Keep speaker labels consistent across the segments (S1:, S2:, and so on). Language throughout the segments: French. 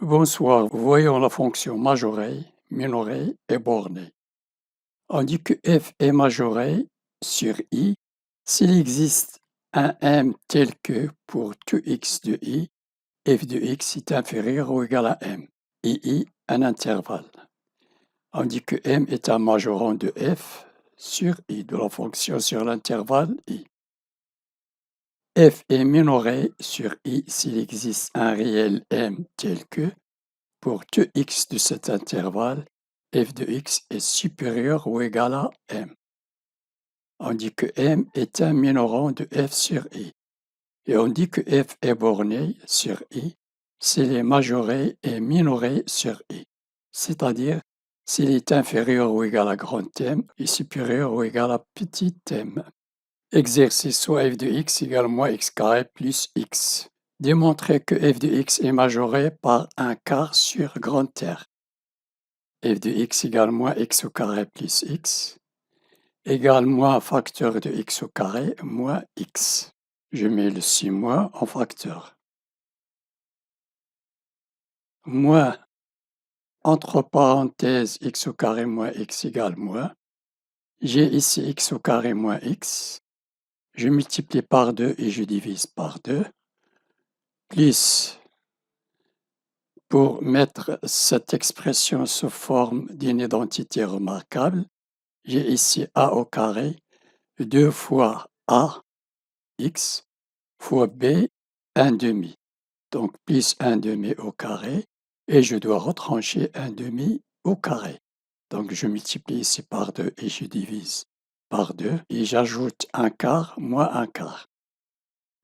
S1: Bonsoir, voyons la fonction majorée, minorée et bornée. On dit que f est majorée sur i s'il existe un m tel que pour tout x de i, f de x est inférieur ou égal à m, et i un intervalle. On dit que m est un majorant de f sur i, de la fonction sur l'intervalle i. F est minoré sur i s'il existe un réel m tel que pour tout x de cet intervalle, f de x est supérieur ou égal à m. On dit que m est un minorant de f sur i. Et on dit que f est borné sur i s'il est majoré et minoré sur i. C'est-à-dire s'il est inférieur ou égal à grand M et supérieur ou égal à petit m. Exercice soit f de x égale moins x carré plus x. Démontrer que f de x est majoré par un quart sur grand R. F de x égale moins x au carré plus x égale moins facteur de x au carré moins x. Je mets le 6 moins en facteur. Moins, entre parenthèses, x au carré moins x égale moins. J'ai ici x au carré moins x. Je multiplie par 2 et je divise par 2. Plus, pour mettre cette expression sous forme d'une identité remarquable, j'ai ici a au carré 2 fois a x fois b 1 demi. Donc plus 1 demi au carré et je dois retrancher 1 demi au carré. Donc je multiplie ici par 2 et je divise par 2 et j'ajoute un quart moins un quart.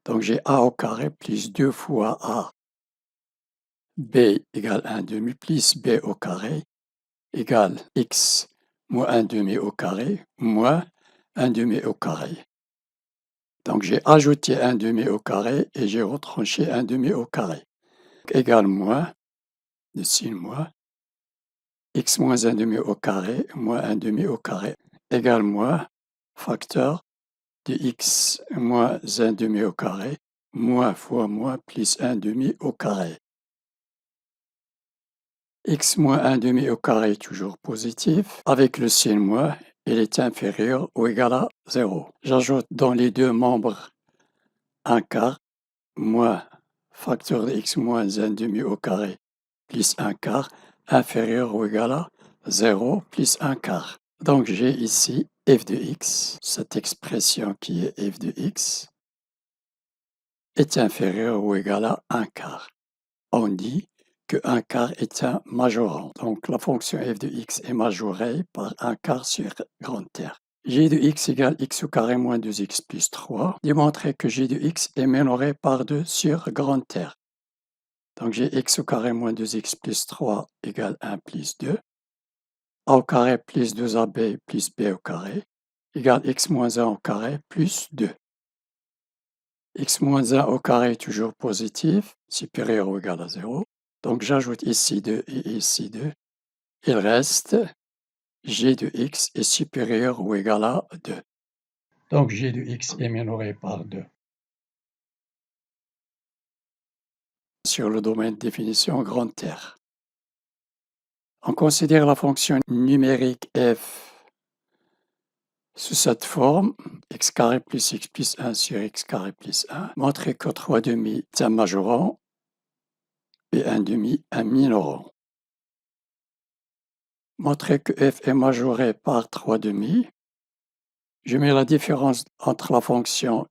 S1: Donc j'ai a au carré plus 2 fois a b égale 1 demi plus b au carré égale x moins 1 demi au carré moins 1 demi au carré. Donc j'ai ajouté 1 demi au carré et j'ai retranché 1 demi au carré. Égale moins, de signe moins, x moins 1 demi au carré moins 1 demi au carré égale moins facteur de x moins 1 demi au carré moins fois moins plus 1 demi au carré. X moins 1 demi au carré est toujours positif. Avec le signe moins, il est inférieur ou égal à 0. J'ajoute dans les deux membres un quart moins facteur de x moins 1 demi au carré plus un quart inférieur ou égal à 0 plus un quart. Donc j'ai ici f de x, cette expression qui est f de x, est inférieure ou égale à un quart. On dit que un quart est un majorant. Donc la fonction f de x est majorée par un quart sur grand R. G de x égale x au carré moins 2x plus 3. Démontrer que g de x est minoré par 2 sur grand R. Donc j'ai x au carré moins 2x plus 3 égale 1 plus 2. A au carré plus 2ab plus b au carré égale x moins 1 au carré plus 2. X moins 1 au carré est toujours positif, supérieur ou égal à 0. Donc j'ajoute ici 2 et ici 2. Il reste g de x est supérieur ou égal à 2. Donc g de x est minoré par 2. Sur le domaine de définition grand R. On considère la fonction numérique f sous cette forme, x carré plus x plus 1 sur x carré plus 1. Montrer que 3 demi est un majorant et 1 demi un minorant. Montrer que f est majoré par 3 demi. Je mets la différence entre la fonction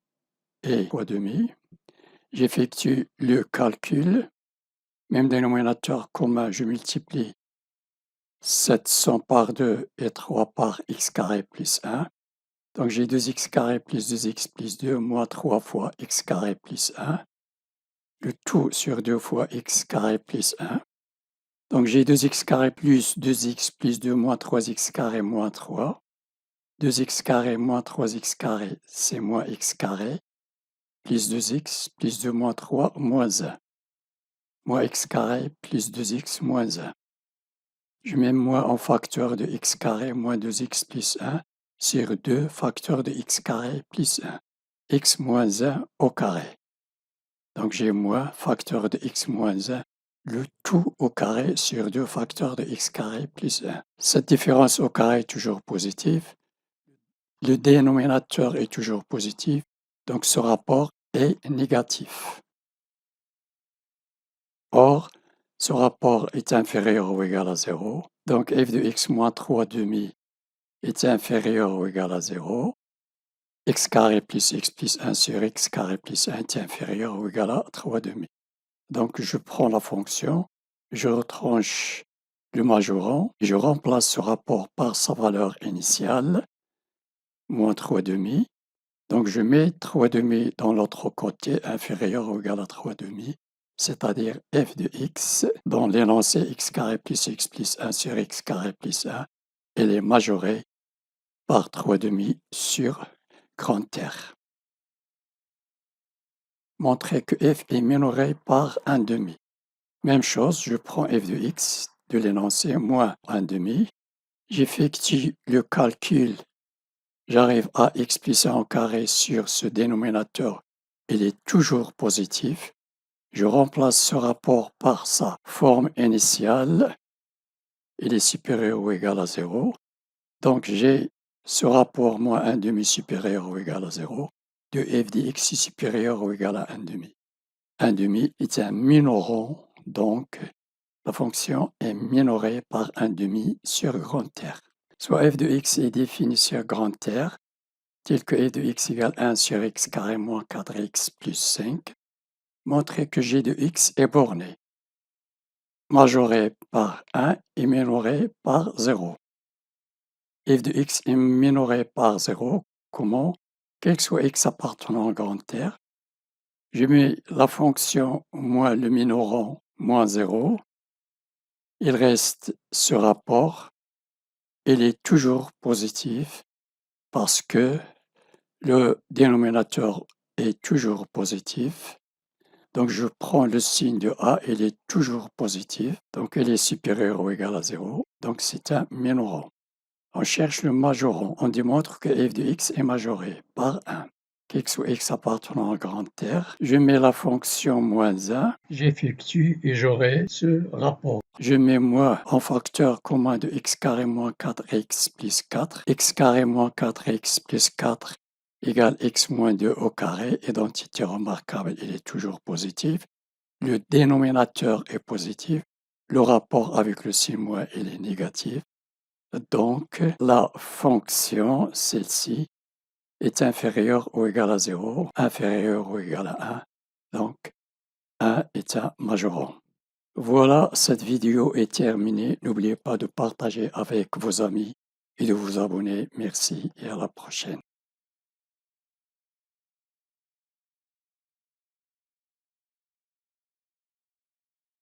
S1: et 3 demi. J'effectue le calcul. Même dénominateur commun, je multiplie 700 par 2 et 3 par x carré plus 1. Donc j'ai 2x carré plus 2x plus 2 moins 3 fois x carré plus 1. Le tout sur 2 fois x carré plus 1. Donc j'ai 2x carré plus 2x plus 2 moins 3x carré moins 3. 2x carré moins 3x carré, c'est moins x carré, plus 2x, plus 2 moins 3, moins 1. Moins x carré, plus 2x, moins 1. Je mets moins en facteur de x carré, moins 2x plus 1, sur 2 facteur de x carré plus 1. X moins 1 au carré. Donc j'ai moins facteur de x moins 1 le tout au carré sur 2 facteurs de x carré plus 1. Cette différence au carré est toujours positive. Le dénominateur est toujours positif, donc ce rapport est négatif. Or, ce rapport est inférieur ou égal à 0, donc f de x moins 3 demi est inférieur ou égal à 0. X carré plus x plus 1 sur x carré plus 1 est inférieur ou égal à 3 demi. Donc je prends la fonction, je retranche le majorant, je remplace ce rapport par sa valeur initiale, moins 3 demi. Donc je mets 3 demi dans l'autre côté inférieur ou égal à 3 demi, c'est-à-dire f de x dans l'énoncé x carré plus x plus 1 sur x carré plus 1, elle est majorée par 3 demi sur grand R. Montrer que f est minoré par 1 demi. Même chose, je prends f de x de l'énoncé moins 1 demi, j'effectue le calcul, j'arrive à x plus 1 au carré sur ce dénominateur, il est toujours positif. Je remplace ce rapport par sa forme initiale, il est supérieur ou égal à 0. Donc j'ai ce rapport moins 1 demi supérieur ou égal à 0 de f de x supérieur ou égal à 1 demi. 1 demi est un minorant, donc la fonction est minorée par 1 demi sur grand R. Soit f de x est défini sur grand R, tel que f de x égale 1 sur x carré moins 4x plus 5. Montrer que g de x est borné, majoré par 1 et minoré par 0. f de x est minoré par 0. Comment? Quel que soit x appartenant à grand R, je mets la fonction moins le minorant moins 0. Il reste ce rapport, il est toujours positif parce que le dénominateur est toujours positif. Donc je prends le signe de A, il est toujours positif, donc il est supérieur ou égal à 0, donc c'est un minorant. On cherche le majorant, on démontre que f de x est majoré par 1. X ou x appartenant à grand R, je mets la fonction moins 1, j'effectue et j'aurai ce rapport. Je mets moins en facteur commun de x carré moins 4x plus 4, x carré moins 4x plus 4 égale x moins 2 au carré, identité remarquable, il est toujours positif. Le dénominateur est positif, le rapport avec le signe moins, il est négatif. Donc, la fonction, celle-ci, est inférieure ou égale à 0, inférieure ou égale à 1. Donc, 1 est un majorant. Voilà, cette vidéo est terminée. N'oubliez pas de partager avec vos amis et de vous abonner. Merci et à la prochaine.